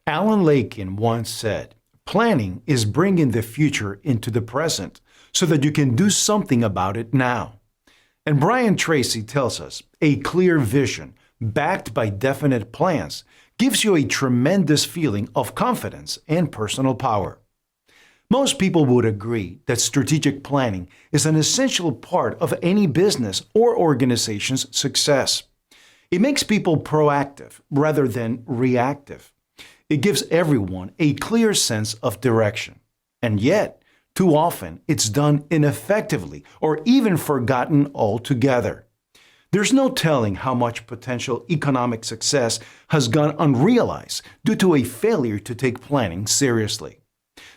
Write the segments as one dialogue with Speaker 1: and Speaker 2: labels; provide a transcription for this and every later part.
Speaker 1: Alan Lakin once said, planning is bringing the future into the present so that you can do something about it now. And Brian Tracy tells us a clear vision, backed by definite plans, gives you a tremendous feeling of confidence and personal power. Most people would agree that strategic planning is an essential part of any business or organization's success. It makes people proactive rather than reactive. It gives everyone a clear sense of direction. And yet, too often, it's done ineffectively or even forgotten altogether. There's no telling how much potential economic success has gone unrealized due to a failure to take planning seriously.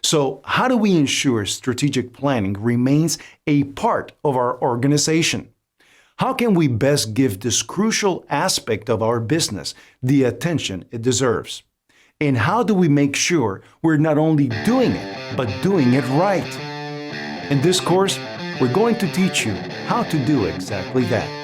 Speaker 1: So, how do we ensure strategic planning remains a part of our organization? How can we best give this crucial aspect of our business the attention it deserves? And how do we make sure we're not only doing it, but doing it right? In this course, we're going to teach you how to do exactly that.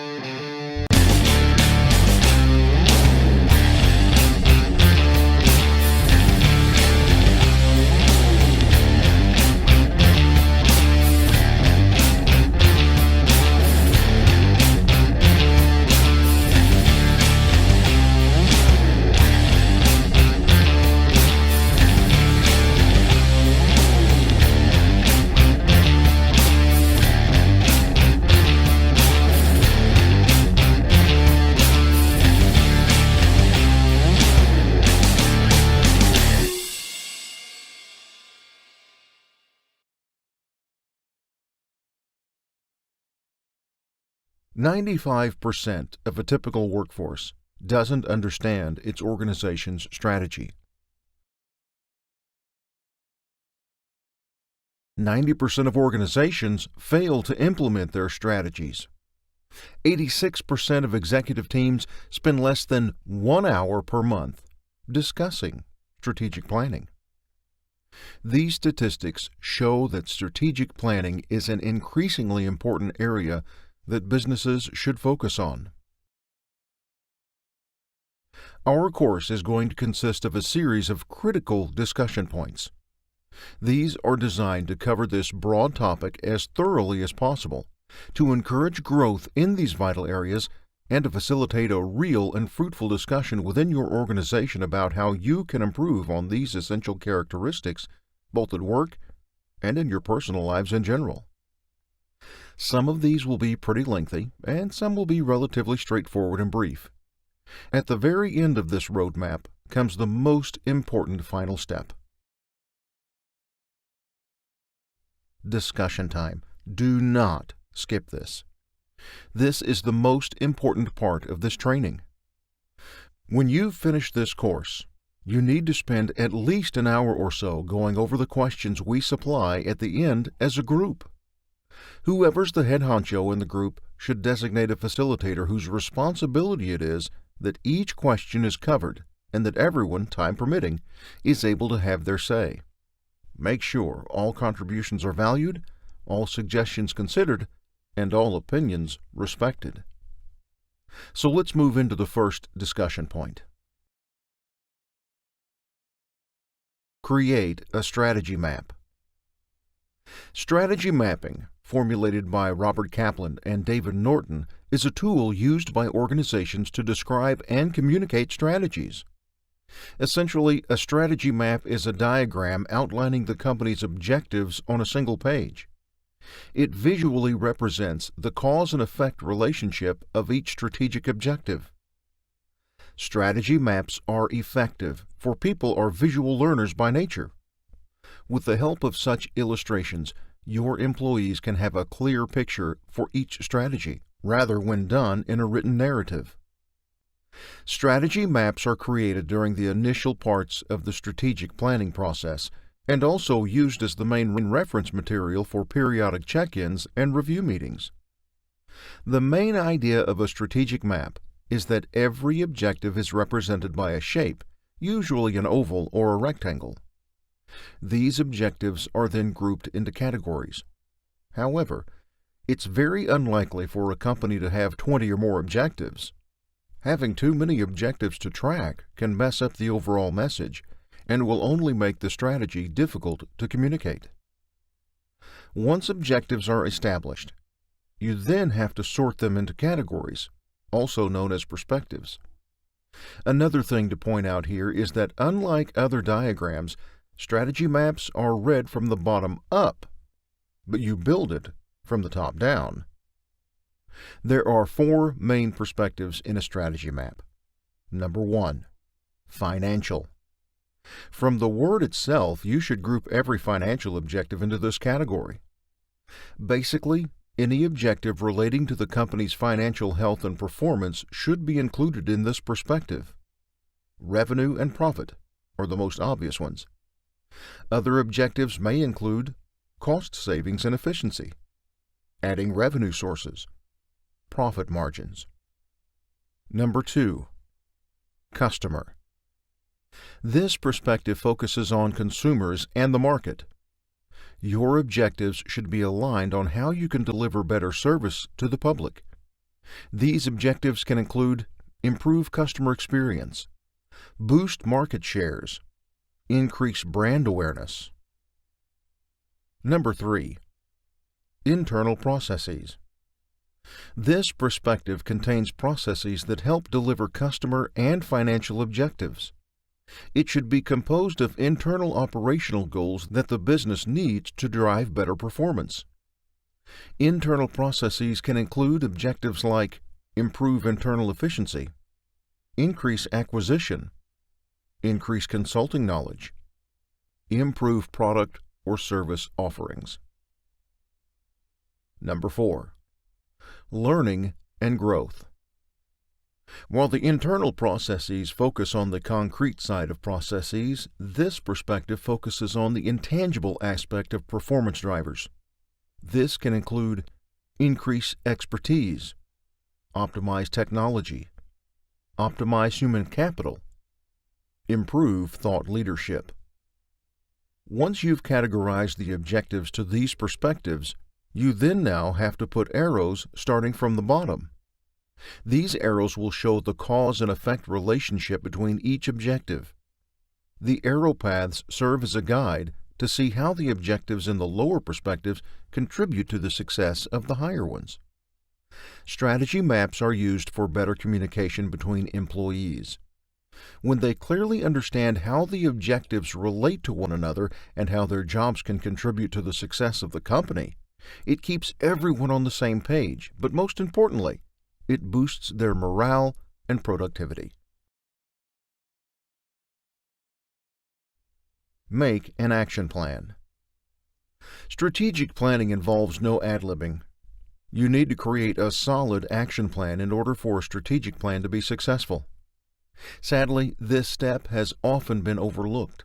Speaker 2: "95% of a typical workforce doesn't understand its organization's strategy. 90% of organizations fail to implement their strategies. 86% of executive teams spend less than 1 hour per month discussing strategic planning. These statistics show that strategic planning is an increasingly important area that businesses should focus on. Our course is going to consist of a series of critical discussion points. These are designed to cover this broad topic as thoroughly as possible, to encourage growth in these vital areas, and to facilitate a real and fruitful discussion within your organization about how you can improve on these essential characteristics, both at work and in your personal lives in general. Some of these will be pretty lengthy, and some will be relatively straightforward and brief. At the very end of this roadmap comes the most important final step. Discussion time. Do not skip this. This is the most important part of this training. When you've finished this course, you need to spend at least an hour or so going over the questions we supply at the end as a group. Whoever's the head honcho in the group should designate a facilitator whose responsibility it is that each question is covered and that everyone, time permitting, is able to have their say. Make sure all contributions are valued, all suggestions considered, and all opinions respected. So let's move into the first discussion point. Create a strategy map. Strategy mapping, formulated by Robert Kaplan and David Norton, is a tool used by organizations to describe and communicate strategies. Essentially, a strategy map is a diagram outlining the company's objectives on a single page. It visually represents the cause and effect relationship of each strategic objective. Strategy maps are effective, for people are visual learners by nature. With the help of such illustrations, your employees can have a clear picture for each strategy, rather when done in a written narrative. Strategy maps are created during the initial parts of the strategic planning process and also used as the main reference material for periodic check-ins and review meetings. The main idea of a strategic map is that every objective is represented by a shape, usually an oval or a rectangle. These objectives are then grouped into categories. However, it's very unlikely for a company to have 20 or more objectives. Having too many objectives to track can mess up the overall message, and will only make the strategy difficult to communicate. Once objectives are established, you then have to sort them into categories, also known as perspectives. Another thing to point out here is that unlike other diagrams, strategy maps are read from the bottom up, but you build it from the top down. There are 4 main perspectives in a strategy map. Number 1, financial. From the word itself, you should group every financial objective into this category. Basically, any objective relating to the company's financial health and performance should be included in this perspective. Revenue and profit are the most obvious ones. Other objectives may include cost savings and efficiency, adding revenue sources, profit margins. Number 2, customer. This perspective focuses on consumers and the market. Your objectives should be aligned on how you can deliver better service to the public. These objectives can include improve customer experience, boost market shares, increase brand awareness. Number 3, internal processes. This perspective contains processes that help deliver customer and financial objectives. It should be composed of internal operational goals that the business needs to drive better performance. Internal processes can include objectives like improve internal efficiency, increase acquisition, increase consulting knowledge, improve product or service offerings. Number 4, learning and growth. While the internal processes focus on the concrete side of processes, this perspective focuses on the intangible aspect of performance drivers. This can include increase expertise, optimize technology, optimize human capital, improve thought leadership. Once you've categorized the objectives to these perspectives, you then now have to put arrows starting from the bottom. These arrows will show the cause and effect relationship between each objective. The arrow paths serve as a guide to see how the objectives in the lower perspectives contribute to the success of the higher ones. Strategy maps are used for better communication between employees. When they clearly understand how the objectives relate to one another and how their jobs can contribute to the success of the company, it keeps everyone on the same page, but most importantly, it boosts their morale and productivity. Make an action plan. Strategic planning involves no ad-libbing. You need to create a solid action plan in order for a strategic plan to be successful. Sadly, this step has often been overlooked.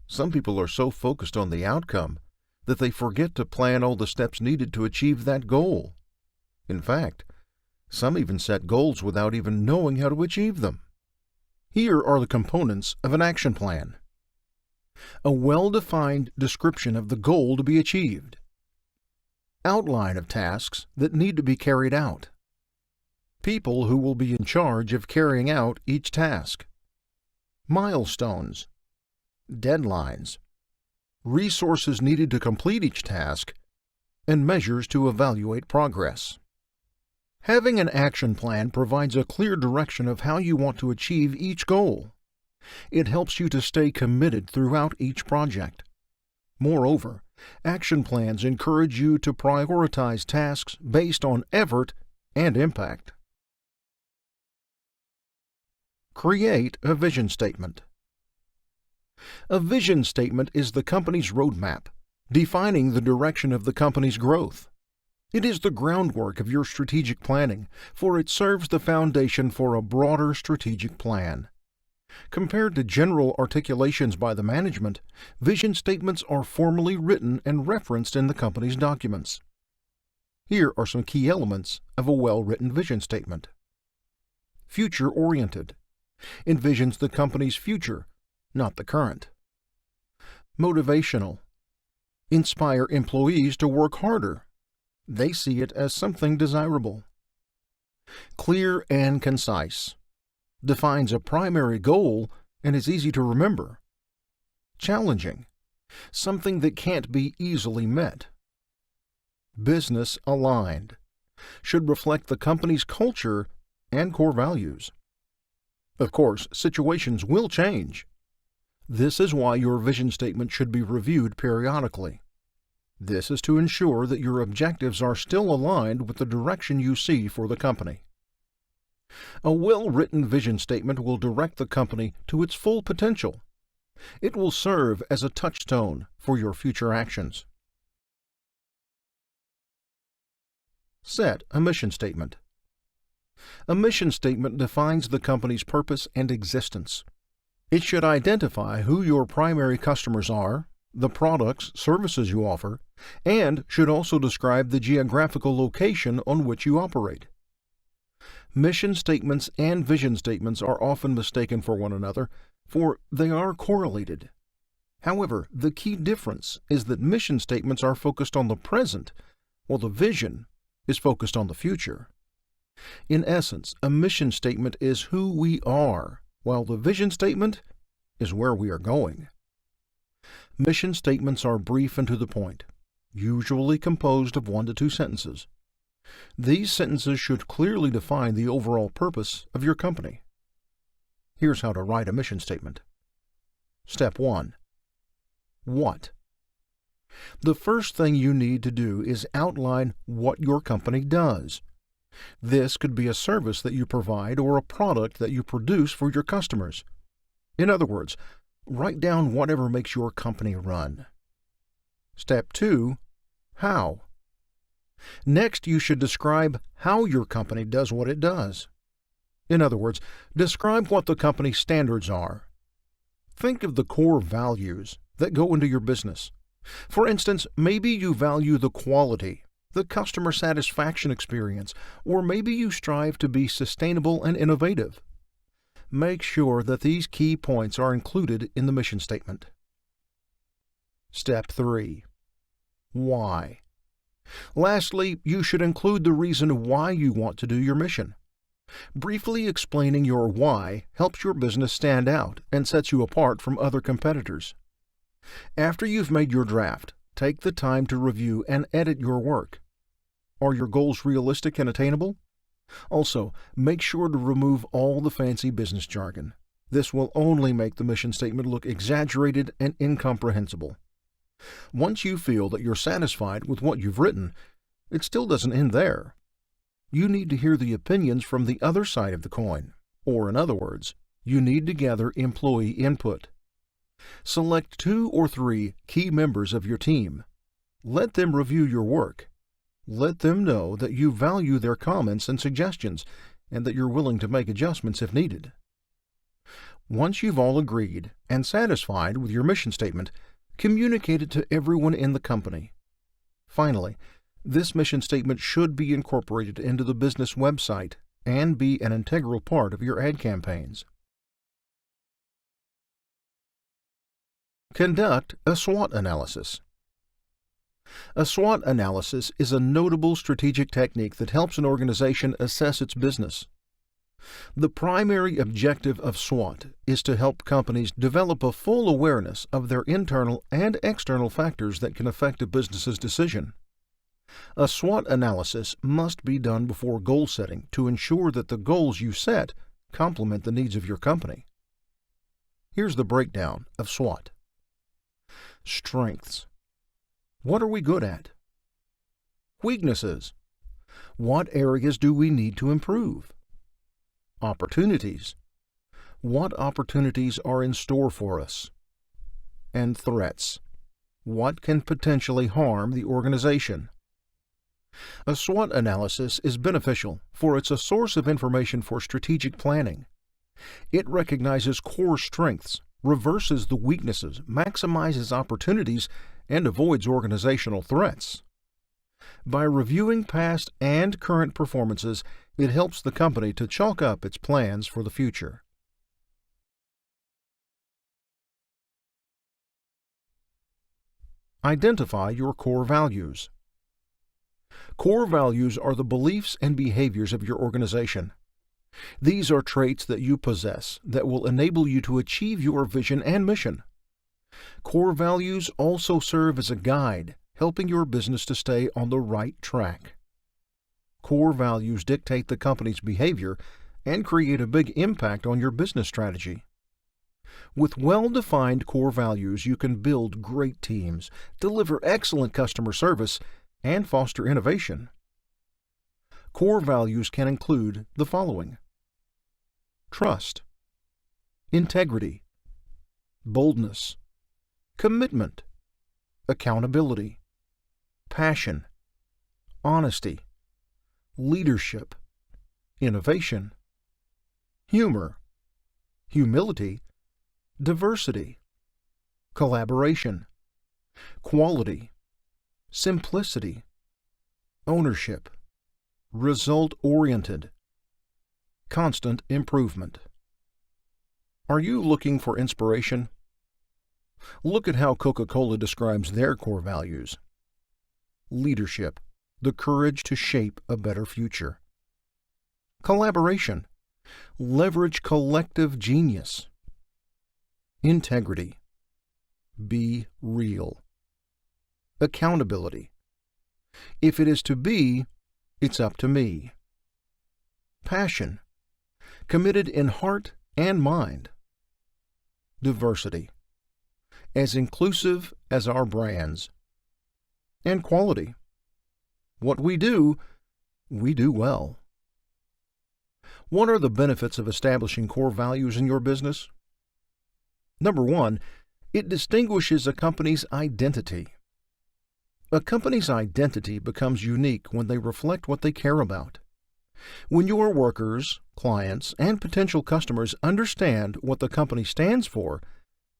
Speaker 2: Some people are so focused on the outcome that they forget to plan all the steps needed to achieve that goal. In fact, some even set goals without even knowing how to achieve them. Here are the components of an action plan. A well-defined description of the goal to be achieved. Outline of tasks that need to be carried out. People who will be in charge of carrying out each task. Milestones. Deadlines. Resources needed to complete each task, and measures to evaluate progress. Having an action plan provides a clear direction of how you want to achieve each goal. It helps you to stay committed throughout each project. Moreover, action plans encourage you to prioritize tasks based on effort and impact. Create a vision statement. A vision statement is the company's roadmap, defining the direction of the company's growth. It is the groundwork of your strategic planning, for it serves the foundation for a broader strategic plan. Compared to general articulations by the management, vision statements are formally written and referenced in the company's documents. Here are some key elements of a well-written vision statement. Future-oriented. Envisions the company's future, not the current. Motivational. Inspire employees to work harder. They see it as something desirable. Clear and concise. Defines a primary goal and is easy to remember. challenging, something that can't be easily met. Business aligned, should reflect the company's culture and core values. Of course, situations will change. This is why your vision statement should be reviewed periodically. This is to ensure that your objectives are still aligned with the direction you see for the company. A well-written vision statement will direct the company to its full potential. It will serve as a touchstone for your future actions. Set a mission statement. A mission statement defines the company's purpose and existence. It should identify who your primary customers are, the products, services you offer, and should also describe the geographical location on which you operate. Mission statements and vision statements are often mistaken for one another, for they are correlated. However, the key difference is that mission statements are focused on the present, while the vision is focused on the future. In essence, a mission statement is who we are, while the vision statement is where we are going. Mission statements are brief and to the point, usually composed of 1 to 2 sentences. These sentences should clearly define the overall purpose of your company. Here's how to write a mission statement. Step 1. What? The first thing you need to do is outline what your company does. This could be a service that you provide or a product that you produce for your customers. In other words, write down whatever makes your company run. Step 2. How? Next, you should describe how your company does what it does. In other words, describe what the company's standards are. Think of the core values that go into your business. For instance, maybe you value the quality, the customer satisfaction experience, or maybe you strive to be sustainable and innovative. Make sure that these key points are included in the mission statement. Step 3. Why? Lastly, you should include the reason why you want to do your mission. Briefly explaining your why helps your business stand out and sets you apart from other competitors. After you've made your draft, take the time to review and edit your work. Are your goals realistic and attainable? Also, make sure to remove all the fancy business jargon. This will only make the mission statement look exaggerated and incomprehensible. Once you feel that you're satisfied with what you've written, it still doesn't end there. You need to hear the opinions from the other side of the coin, or in other words, you need to gather employee input. Select 2 or 3 key members of your team. Let them review your work. Let them know that you value their comments and suggestions, and that you're willing to make adjustments if needed. Once you've all agreed and satisfied with your mission statement, communicate it to everyone in the company. Finally, this mission statement should be incorporated into the business website and be an integral part of your ad campaigns. Conduct a SWOT analysis. A SWOT analysis is a notable strategic technique that helps an organization assess its business. The primary objective of SWOT is to help companies develop a full awareness of their internal and external factors that can affect a business's decision. A SWOT analysis must be done before goal setting to ensure that the goals you set complement the needs of your company. Here's the breakdown of SWOT. Strengths. What are we good at? Weaknesses. What areas do we need to improve? Opportunities. What opportunities are in store for us? And threats. What can potentially harm the organization? A SWOT analysis is beneficial, for it's a source of information for strategic planning. It recognizes core strengths, reverses the weaknesses, maximizes opportunities, and avoids organizational threats. By reviewing past and current performances, it helps the company to chalk up its plans for the future. Identify your core values. Core values are the beliefs and behaviors of your organization. These are traits that you possess that will enable you to achieve your vision and mission. Core values also serve as a guide, helping your business to stay on the right track. Core values dictate the company's behavior and create a big impact on your business strategy. With well-defined core values, you can build great teams, deliver excellent customer service, and foster innovation. Core values can include the following: trust, integrity, boldness, commitment, accountability, passion, honesty, leadership, innovation, humor, humility, diversity, collaboration, quality, simplicity, ownership, result-oriented, constant improvement. Are you looking for inspiration? Look at how Coca-Cola describes their core values. Leadership, the courage to shape a better future. Collaboration, leverage collective genius. Integrity, be real. Accountability, if it is to be, it's up to me. Passion, committed in heart and mind. Diversity, as inclusive as our brands. And quality, what we do well. What are the benefits of establishing core values in your business? Number one, it distinguishes a company's identity. A company's identity becomes unique when they reflect what they care about. When your workers, clients, and potential customers understand what the company stands for,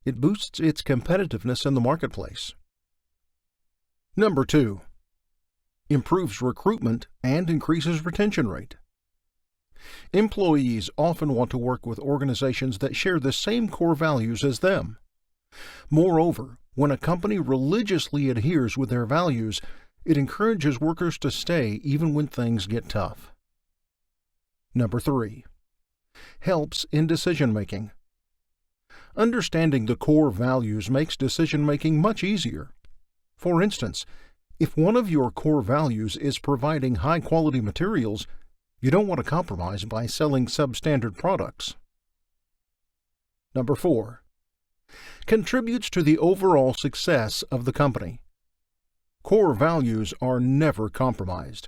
Speaker 2: it boosts its competitiveness in the marketplace. Number two, improves recruitment and increases retention rate. Employees often want to work with organizations that share the same core values as them. Moreover, when a company religiously adheres with their values, it encourages workers to stay even when things get tough. Number three, helps in decision-making. Understanding the core values makes decision-making much easier. For instance, if one of your core values is providing high-quality materials, you don't want to compromise by selling substandard products. Number four, contributes to the overall success of the company. Core values are never compromised.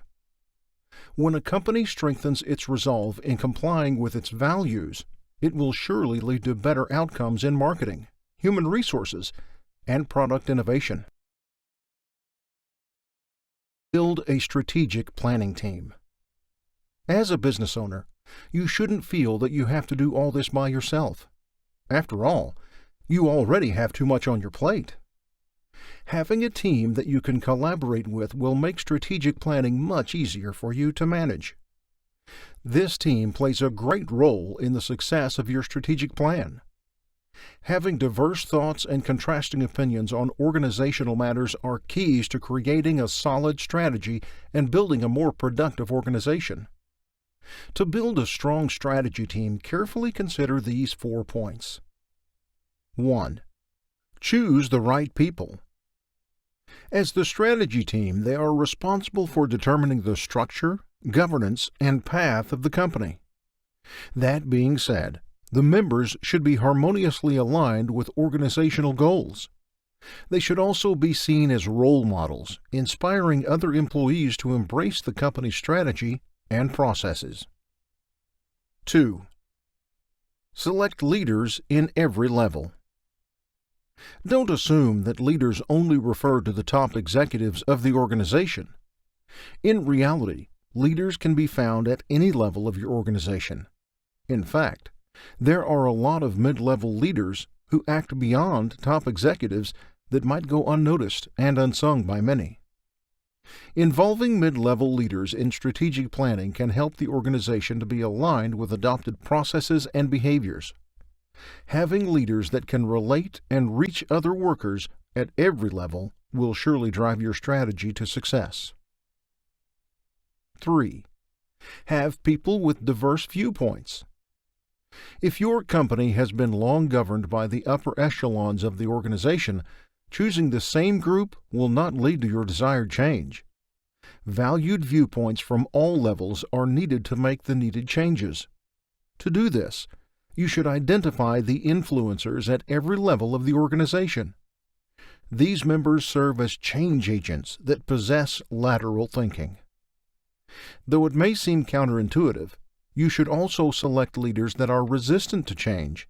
Speaker 2: When a company strengthens its resolve in complying with its values, it will surely lead to better outcomes in marketing, human resources, and product innovation. Build a strategic planning team. As a business owner, you shouldn't feel that you have to do all this by yourself. After all, you already have too much on your plate. Having a team that you can collaborate with will make strategic planning much easier for you to manage. This team plays a great role in the success of your strategic plan. Having diverse thoughts and contrasting opinions on organizational matters are keys to creating a solid strategy and building a more productive organization. To build a strong strategy team, carefully consider these 4 points. 1. Choose the right people. As the strategy team, they are responsible for determining the structure, governance, and path of the company. That being said, the members should be harmoniously aligned with organizational goals. They should also be seen as role models, inspiring other employees to embrace the company's strategy and processes. 2. Select leaders in every level. Don't assume that leaders only refer to the top executives of the organization. In reality, leaders can be found at any level of your organization. In fact, there are a lot of mid-level leaders who act beyond top executives that might go unnoticed and unsung by many. Involving mid-level leaders in strategic planning can help the organization to be aligned with adopted processes and behaviors. Having leaders that can relate and reach other workers at every level will surely drive your strategy to success. 3. Have people with diverse viewpoints. If your company has been long governed by the upper echelons of the organization, choosing the same group will not lead to your desired change. Valued viewpoints from all levels are needed to make the needed changes. To do this, you should identify the influencers at every level of the organization. These members serve as change agents that possess lateral thinking. Though it may seem counterintuitive, you should also select leaders that are resistant to change.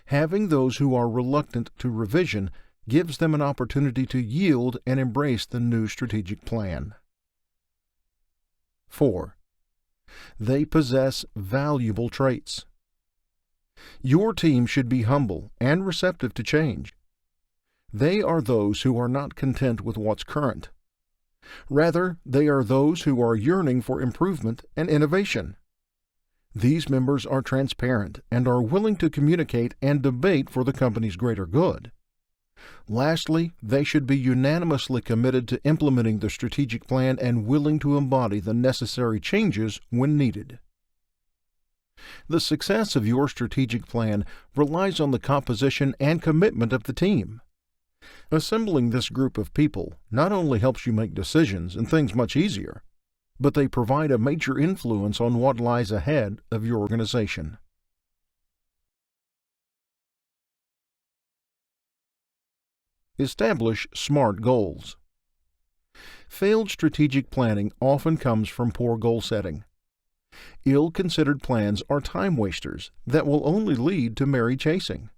Speaker 2: Having those who are reluctant to revision gives them an opportunity to yield and embrace the new strategic plan. 4. They possess valuable traits. Your team should be humble and receptive to change. They are those who are not content with what's current. Rather, they are those who are yearning for improvement and innovation. These members are transparent and are willing to communicate and debate for the company's greater good. Lastly, they should be unanimously committed to implementing the strategic plan and willing to embody the necessary changes when needed. The success of your strategic plan relies on the composition and commitment of the team. Assembling this group of people not only helps you make decisions and things much easier, but they provide a major influence on what lies ahead of your organization. Establish SMART goals. Failed strategic planning often comes from poor goal setting. Ill-considered plans are time wasters that will only lead to merry chasing.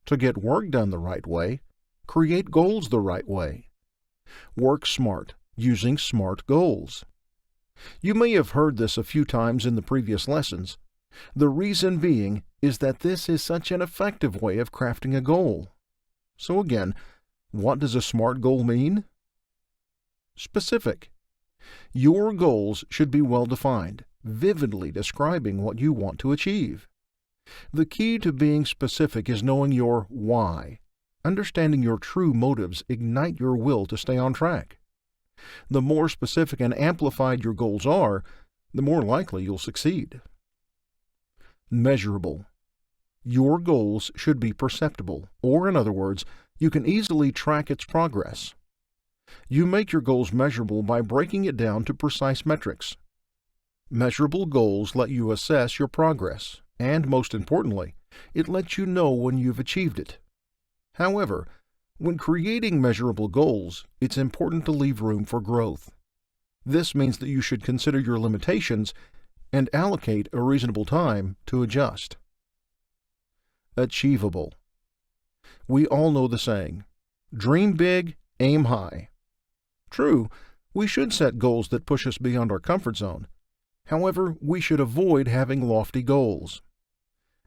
Speaker 2: To get work done the right way, create goals the right way. Work smart using SMART goals. You may have heard this a few times in the previous lessons. The reason being is that this is such an effective way of crafting a goal. So again, what does a SMART goal mean? Specific. Your goals should be well defined, vividly describing what you want to achieve. The key to being specific is knowing your why. Understanding your true motives ignite your will to stay on track. The more specific and amplified your goals are, the more likely you'll succeed. Measurable. Your goals should be perceptible, or in other words, you can easily track its progress. You make your goals measurable by breaking it down to precise metrics. Measurable goals let you assess your progress, and most importantly, it lets you know when you've achieved it. However, when creating measurable goals, it's important to leave room for growth. This means that you should consider your limitations and allocate a reasonable time to adjust. Achievable. We all know the saying, dream big, aim high. True, we should set goals that push us beyond our comfort zone. However, we should avoid having lofty goals.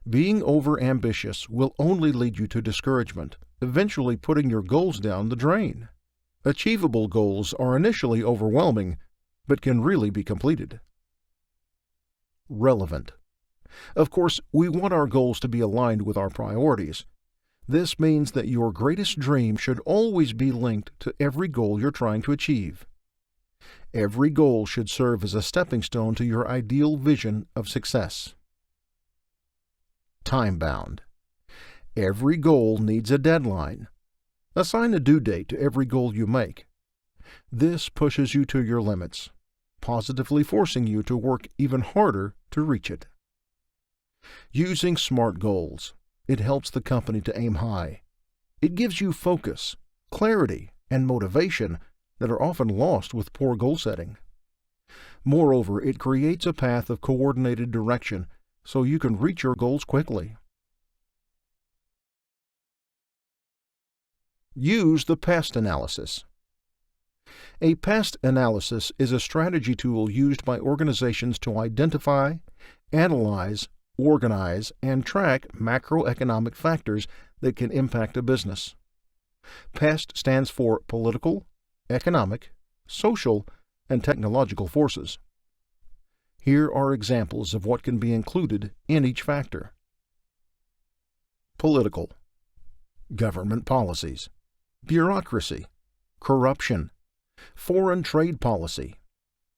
Speaker 2: Being over-ambitious will only lead you to discouragement, eventually putting your goals down the drain. Achievable goals are initially overwhelming, but can really be completed. Relevant. Of course, we want our goals to be aligned with our priorities. This means that your greatest dream should always be linked to every goal you're trying to achieve. Every goal should serve as a stepping stone to your ideal vision of success. Time-bound. Every goal needs a deadline. Assign a due date to every goal you make. This pushes you to your limits, positively forcing you to work even harder to reach it. Using SMART goals. It helps the company to aim high. It gives you focus, clarity, and motivation that are often lost with poor goal setting. Moreover, it creates a path of coordinated direction so you can reach your goals quickly. Use the PEST analysis. A PEST analysis is a strategy tool used by organizations to identify, analyze, organize, and track macroeconomic factors that can impact a business. PEST stands for political, economic, social, and technological forces. Here are examples of what can be included in each factor. Political. Government policies. Bureaucracy. Corruption. Foreign trade policy.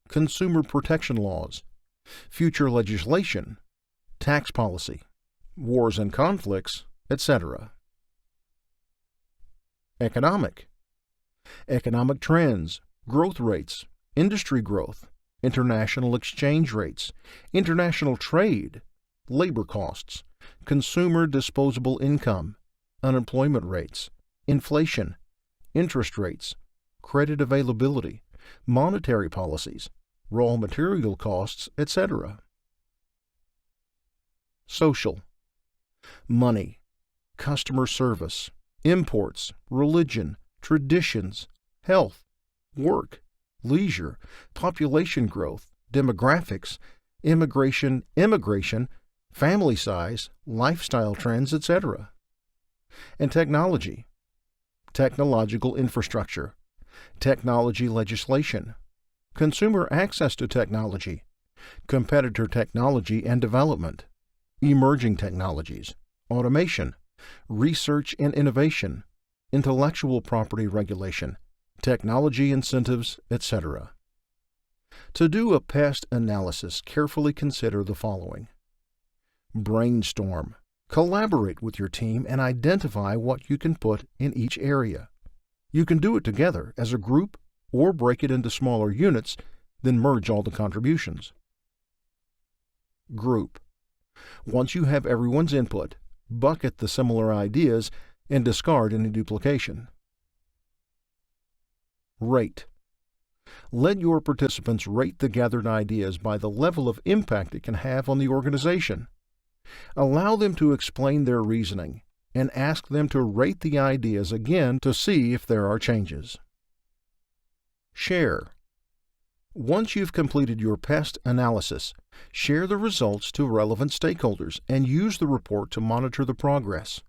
Speaker 2: Consumer protection laws. Future legislation. Tax policy, wars and conflicts, etc. Economic trends, growth rates, industry growth, international exchange rates, international trade, labor costs, consumer disposable income, unemployment rates, inflation, interest rates, credit availability, monetary policies, raw material costs, etc. Social, money, customer service, imports, religion, traditions, health, work, leisure, population growth, demographics, immigration, family size, lifestyle trends, etc. And technology, technological infrastructure, technology legislation, consumer access to technology, competitor technology and development, emerging technologies, automation, research and innovation, intellectual property regulation, technology incentives, etc. To do a pest analysis, carefully consider the following. Brainstorm. Collaborate with your team and identify what you can put in each area. You can do it together as a group or break it into smaller units, then merge all the contributions. Group. Once you have everyone's input, bucket the similar ideas and discard any duplication. Rate. Let your participants rate the gathered ideas by the level of impact it can have on the organization. Allow them to explain their reasoning and ask them to rate the ideas again to see if there are changes. Share. Once you've completed your pest analysis, share the results to relevant stakeholders and use the report to monitor the progress.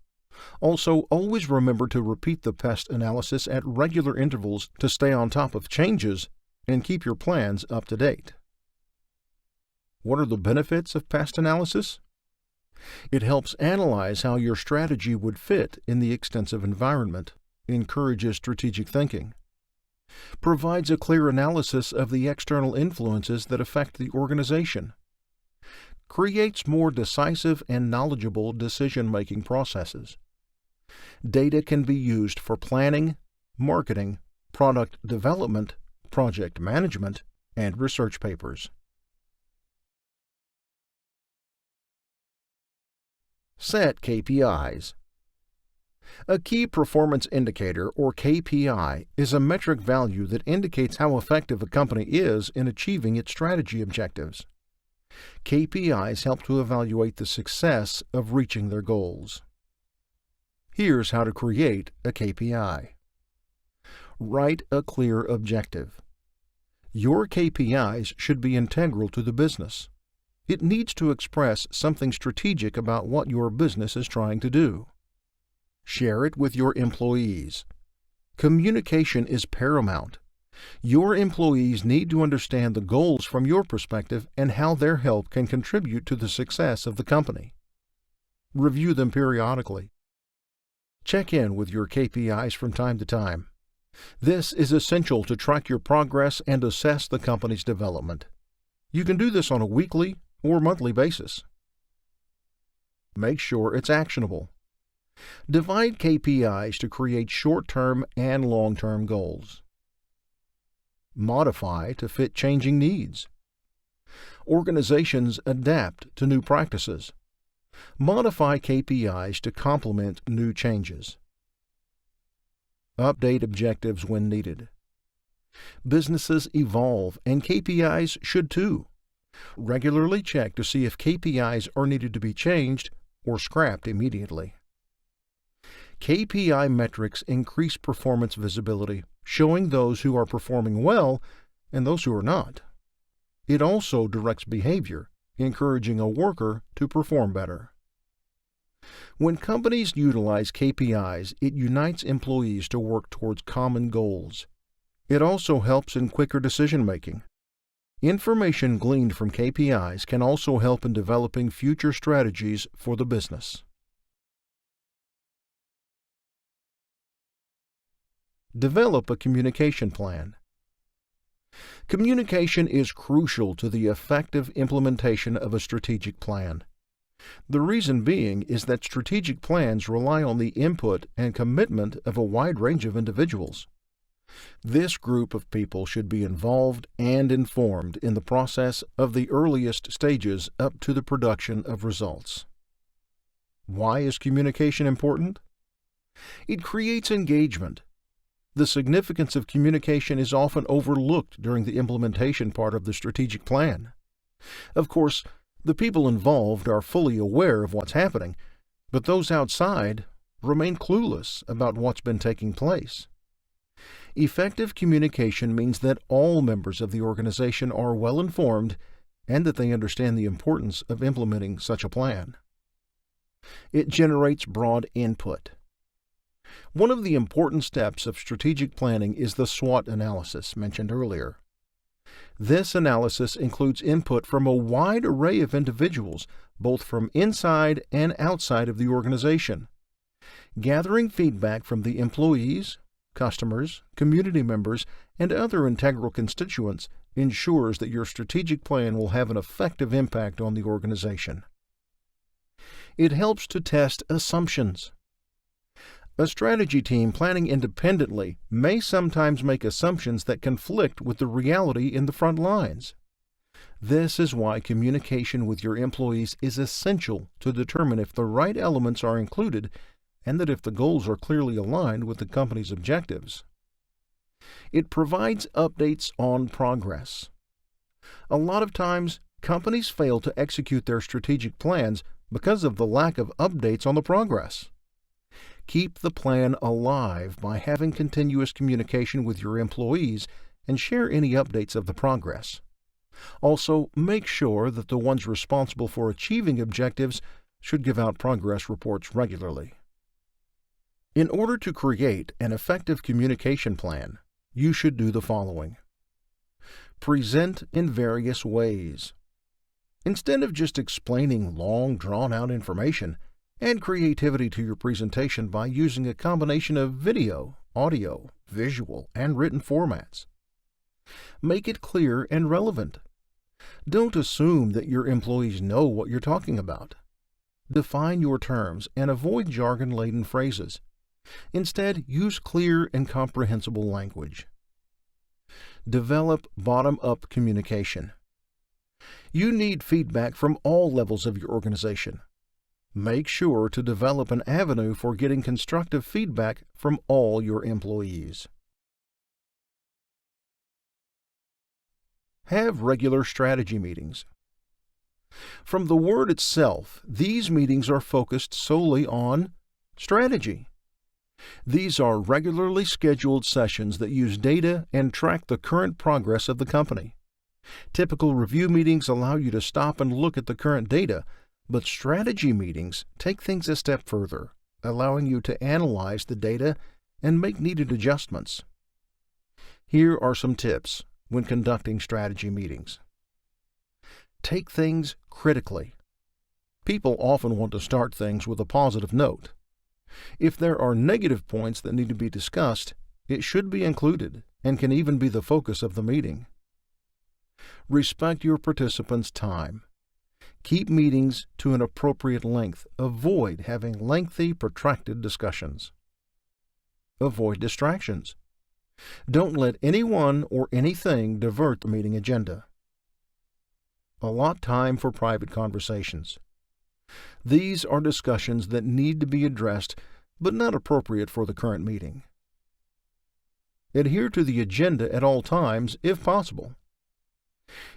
Speaker 2: Also, always remember to repeat the pest analysis at regular intervals to stay on top of changes and keep your plans up to date. What are the benefits of pest analysis? It helps analyze how your strategy would fit in the extensive environment, encourages strategic thinking, provides a clear analysis of the external influences that affect the organization, creates more decisive and knowledgeable decision-making processes. Data can be used for planning, marketing, product development, project management, and research papers. Set KPIs. A key performance indicator, or KPI, is a metric value that indicates how effective a company is in achieving its strategy objectives. KPIs help to evaluate the success of reaching their goals. Here's how to create a KPI. Write a clear objective. Your KPIs should be integral to the business. It needs to express something strategic about what your business is trying to do. Share it with your employees. Communication is paramount. Your employees need to understand the goals from your perspective and how their help can contribute to the success of the company. Review them periodically. Check in with your KPIs from time to time. This is essential to track your progress and assess the company's development. You can do this on a weekly or monthly basis. Make sure it's actionable. Divide KPIs to create short-term and long-term goals. Modify to fit changing needs. Organizations adapt to new practices. Modify KPIs to complement new changes. Update objectives when needed. Businesses evolve, and KPIs should too. Regularly check to see if KPIs are needed to be changed or scrapped immediately. KPI metrics increase performance visibility, showing those who are performing well and those who are not. It also directs behavior, encouraging a worker to perform better. When companies utilize KPIs, it unites employees to work towards common goals. It also helps in quicker decision-making. Information gleaned from KPIs can also help in developing future strategies for the business. Develop a communication plan. Communication is crucial to the effective implementation of a strategic plan. The reason being is that strategic plans rely on the input and commitment of a wide range of individuals. This group of people should be involved and informed in the process of the earliest stages up to the production of results. Why is communication important? It creates engagement. The significance of communication is often overlooked during the implementation part of the strategic plan. Of course, the people involved are fully aware of what's happening, but those outside remain clueless about what's been taking place. Effective communication means that all members of the organization are well informed and that they understand the importance of implementing such a plan. It generates broad input. One of the important steps of strategic planning is the SWOT analysis mentioned earlier. This analysis includes input from a wide array of individuals, both from inside and outside of the organization. Gathering feedback from the employees, customers, community members, and other integral constituents ensures that your strategic plan will have an effective impact on the organization. It helps to test assumptions. A strategy team planning independently may sometimes make assumptions that conflict with the reality in the front lines. This is why communication with your employees is essential to determine if the right elements are included and that if the goals are clearly aligned with the company's objectives. It provides updates on progress. A lot of times, companies fail to execute their strategic plans because of the lack of updates on the progress. Keep the plan alive by having continuous communication with your employees and share any updates of the progress. Also, make sure that the ones responsible for achieving objectives should give out progress reports regularly. In order to create an effective communication plan, you should do the following. Present in various ways. Instead of just explaining long, drawn-out information, add creativity to your presentation by using a combination of video, audio, visual, and written formats. Make it clear and relevant. Don't assume that your employees know what you're talking about. Define your terms and avoid jargon-laden phrases. Instead, use clear and comprehensible language. Develop bottom-up communication. You need feedback from all levels of your organization. Make sure to develop an avenue for getting constructive feedback from all your employees. Have regular strategy meetings. From the word itself, these meetings are focused solely on strategy. These are regularly scheduled sessions that use data and track the current progress of the company. Typical review meetings allow you to stop and look at the current data, but strategy meetings take things a step further, allowing you to analyze the data and make needed adjustments. Here are some tips when conducting strategy meetings. Take things critically. People often want to start things with a positive note. If there are negative points that need to be discussed, it should be included and can even be the focus of the meeting. Respect your participants' time. Keep meetings to an appropriate length. Avoid having lengthy, protracted discussions. Avoid distractions. Don't let anyone or anything divert the meeting agenda. Allot time for private conversations. These are discussions that need to be addressed but not appropriate for the current meeting. Adhere to the agenda at all times if possible.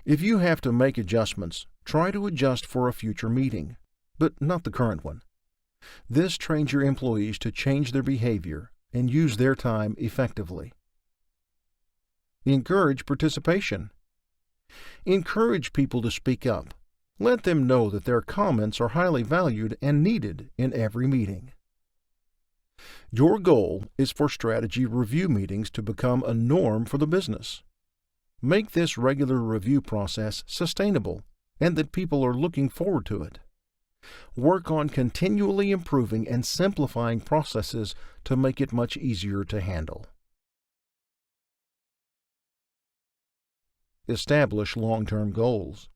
Speaker 2: If you have to make adjustments, try to adjust for a future meeting, but not the current one. This trains your employees to change their behavior and use their time effectively. Encourage participation. Encourage people to speak up. Let them know that their comments are highly valued and needed in every meeting. Your goal is for strategy review meetings to become a norm for the business. Make this regular review process sustainable and that people are looking forward to it. Work on continually improving and simplifying processes to make it much easier to handle. Establish long-term goals.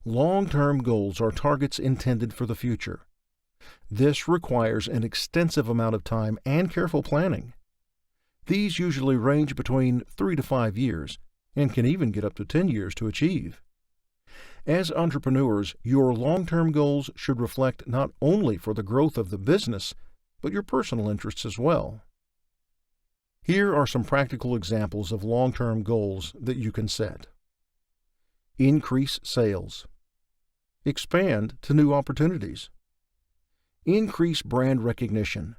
Speaker 2: Long-term goals are targets intended for the future. This requires an extensive amount of time and careful planning. These usually range between 3 to 5 years and can even get up to 10 years to achieve. As entrepreneurs, your long-term goals should reflect not only for the growth of the business, but your personal interests as well. Here are some practical examples of long-term goals that you can set. Increase sales. Expand to new opportunities. Increase brand recognition.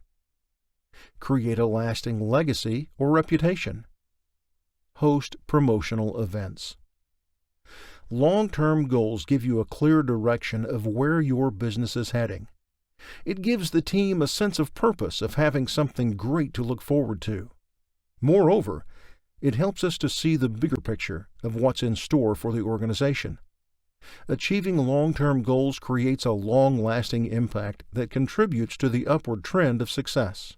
Speaker 2: Create a lasting legacy or reputation. Host promotional events. Long-term goals give you a clear direction of where your business is heading. It gives the team a sense of purpose of having something great to look forward to. Moreover, it helps us to see the bigger picture of what's in store for the organization. Achieving long-term goals creates a long-lasting impact that contributes to the upward trend of success.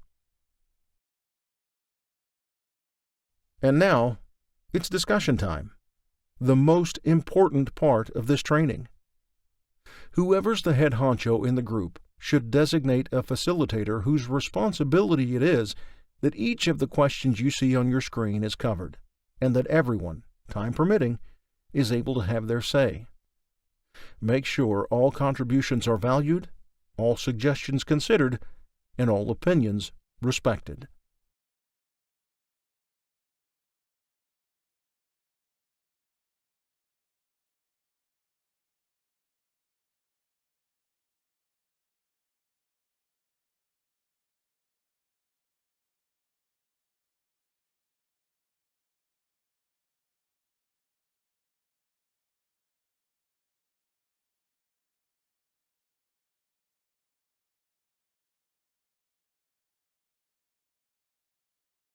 Speaker 2: And now, it's discussion time, the most important part of this training. Whoever's the head honcho in the group should designate a facilitator whose responsibility it is that each of the questions you see on your screen is covered, and that everyone, time permitting, is able to have their say. Make sure all contributions are valued, all suggestions considered, and all opinions respected.